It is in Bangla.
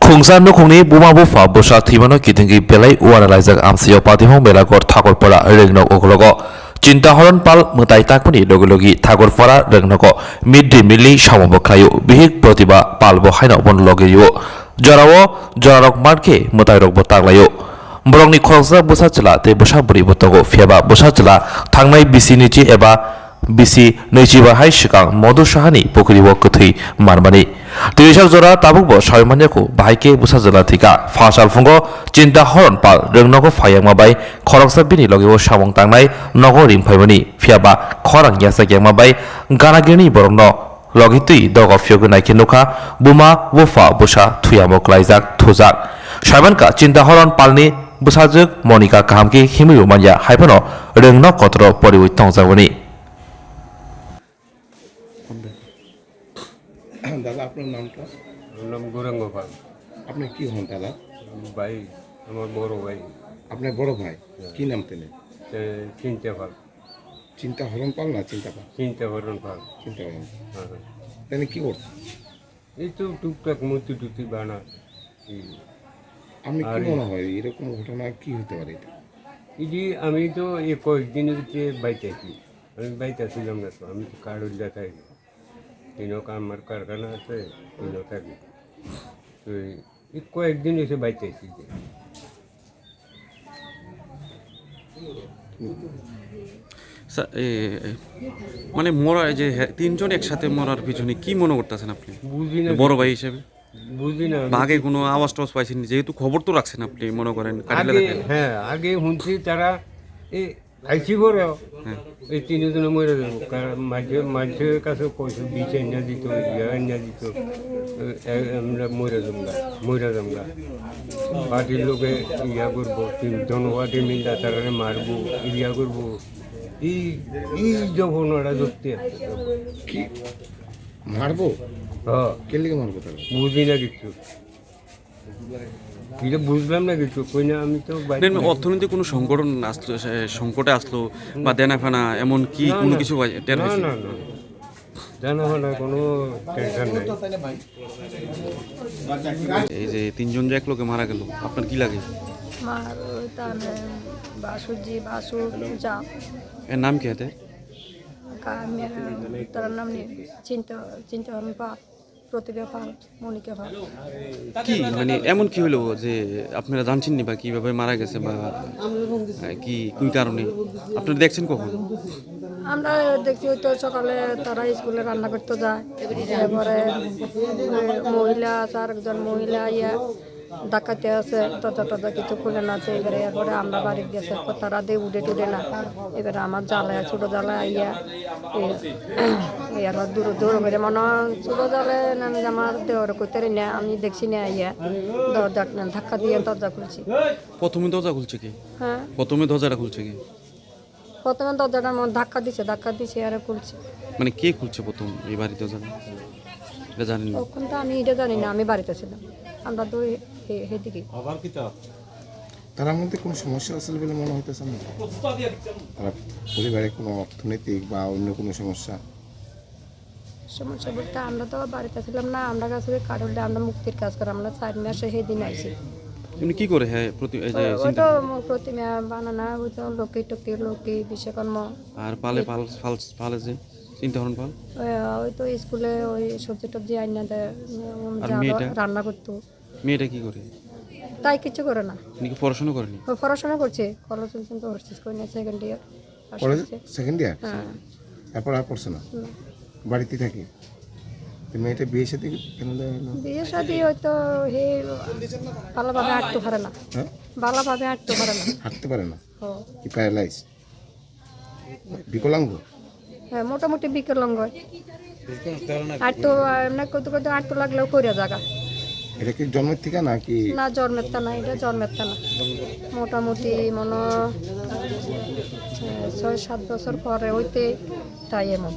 Khungsan no khungni buma bufa bosa thimano kitingi belai uana laijak amsio patihong belagor thagorpara rengnok oklogo cinta horon pal mutai takmani logi thagorpara rengnoko midday mili samobo khlayo bihik protiba palbo haino bon logiyo jorao jorarok marke mutai rokbo taglayo borongni khoroksa bosa chela te bosa buri botogo fiaba bosa chela thangnai bisinichi eba bisi neichiba hai shikang modu sahani pokribo kuthui marmani Tirisal jora tabukbo saimanyako bahike busa jela thika fasal fungo cinta horon pal rengnogo phayang mabai khoroksa bini logibo samong tangnai nogo ringphaimani phiaba khorang yasa gyang mabai ganagirni borongno logitui dogo phyogo naike nukha buma wofa busa thuyamo klaijak thujak saimanka cinta horon palni busajuk monika kahamki himiru manya haipano rengno kotro poriwui tongjabani দাদা আপনার নামটা? আমার নাম গৌরাঙ্গ পাল। আপনি কি হন দাদা? ভাই, আমার বড় ভাই। আপনার বড় ভাই কি নাম তেনে? চিন্তা পাল। চিন্তা হরণ পাল না চিন্তা পাল? চিন্তা হরণ পাল। চিন্তা হরণ। হ্যাঁ। তেনে কি করছেন? এই তো টুকটাক মূর্তি টুতি বানা। আপনি কি মনে হয় এরকম ঘটনা কি হতে পারে এটা? এই যে আমি তো এই কয়েকদিনের ভিতরে বাইতে আছি। আমি বাইতে ছিলাম না তো, আমি তো কারোর দেখাই তিনক আমার কারখানা আছে তিনও থাকি তো এই কয়েকদিন এসে বাইতে আছি মানে মরা যে তিনজন একসাথে মরার পিছনে কি মনে করতেছেন আপনি বুঝি না বড় ভাই হিসেবে? বুঝি না আগে কোনো আওয়াজ টাওয়াজ পাইছেন যেহেতু খবর তো রাখছেন আপনি মনে করেন আগে হ্যাঁ আগে শুনছি তারা এই আইসি করে এই তিনজনে মরে যাবো কারণ মাঝে মাঝে কাছে পয়সা বিচ এনে দিত এনে দিত আমরা মরে যামগা পার্টির লোকে ইয়া করবো জনপার্টি মিলটা তারা মারবো ইয়া করবো এই এই যখন ওরা ধরতে কি মারবো? হ্যাঁ কে লিগে মারবো তাহলে? বুঝি না কিছু এটা বুঝলাম না কিছু কই না আমি তো অর্থনৈতিক কোনো সংকটে আসলো বা দেনা ফানা এমন কি কোনো কিছু টের না হয়েছে? না না জানা হয় কোনো টেনশন নাই এই যে তিনজন যে এক লোকে মারা গেল আপনার কি লাগে? আমার তানে বাসুজি বাসু যা এর নাম কি এতে? তার নাম নেই চিন্তা চিন্তা পাল প্রতিভা পাল মনিকা পাল কি মানে এমন কি হলো যে আপনারা জানছেন নি বা কিভাবে মারা গেছে বা কি কোন কারণে আপনারা দেখছেন কখন? আমরা দেখছি ওই তো সকালে তারা স্কুলে রান্না করতে যায় এরপরে মহিলা আছে আর একজন মহিলা ইয়া ডাকাতে আছে তথা কিছু খুলে না আছে এবারে এরপরে আমরা বাড়িতে গেছে তারা দিয়ে উঠে টুটে না এবারে আমার জ্বালায় ছোটো জ্বালায় ইয়া এবার দূর দূর করে মনে ছোটো জ্বালে আমার দেওয়ার করতে না আমি দেখছি না ইয়া দরজা ধাক্কা দিয়ে দরজা খুলছি। প্রথমে দরজা খুলছে কি? হ্যাঁ প্রথমে দরজাটা খুলছে কি? প্রথমে দরজাটার মধ্যে ধাক্কা দিছে আর খুলছে। মানে কে খুলছে প্রথম এই বাড়িতে দরজা এটা জানেন না? তখন তো আমি এটা জানি না, আমি বাড়িতে ছিলাম আমরা তো সেদিকে। তার মধ্যে কোনো সমস্যা আছে বলে মনে হইতেছে না? তারা পরিবারে কোনো অর্থনৈতিক বা অন্য কোনো সমস্যা বলতে আমরা তো বাড়িতে ছিলাম না, আমরা কাছে কাটলে আমরা মুক্তির কাজ করে আমরা 4 মাসে সেদিন আইছি। তুমি কি করে হ্যাঁ ওই তো প্রতিমা বানানা ওই তো লোকে বিশ্বকর্ম আর পালে যে চিন্তা হরণ পাল ওই তো স্কুলে ওই সবজি টবজি আইনা দেয় রান্না করতো। মেয়েটা কি করে? তাই কিছু করে না। নাকি পড়াশোনা করেনি? ও পড়াশোনা করছে কলেজ পর্যন্ত হরছিস কই না সেকেন্ড ইয়ার। হ্যাঁ এরপর আর পড়ছে না, বাড়িতে থাকি। মেয়েটা বিয়ে সাথে কেন দেওয়া হলো? বিয়ে শাদি হয়তো হে ভালোভাবে হাঁটতে পারে না। হ্যাঁ ভালোভাবে হাঁটতে পারে না। হাঁটতে পারে না কি প্যারালাইজ বিকলাঙ্গ? হ্যাঁ মোটামুটি বিকলাঙ্গ হাঁটতে এমনি করতে হাঁটতে লাগলেও কইরা জায়গা। এটা কি জন্মের থেকে নাকি? না জন্মের তা না, এটা জন্মের তা না, মোটামুটি মনে 6-7 বছর পরে হইতে তাই এমন।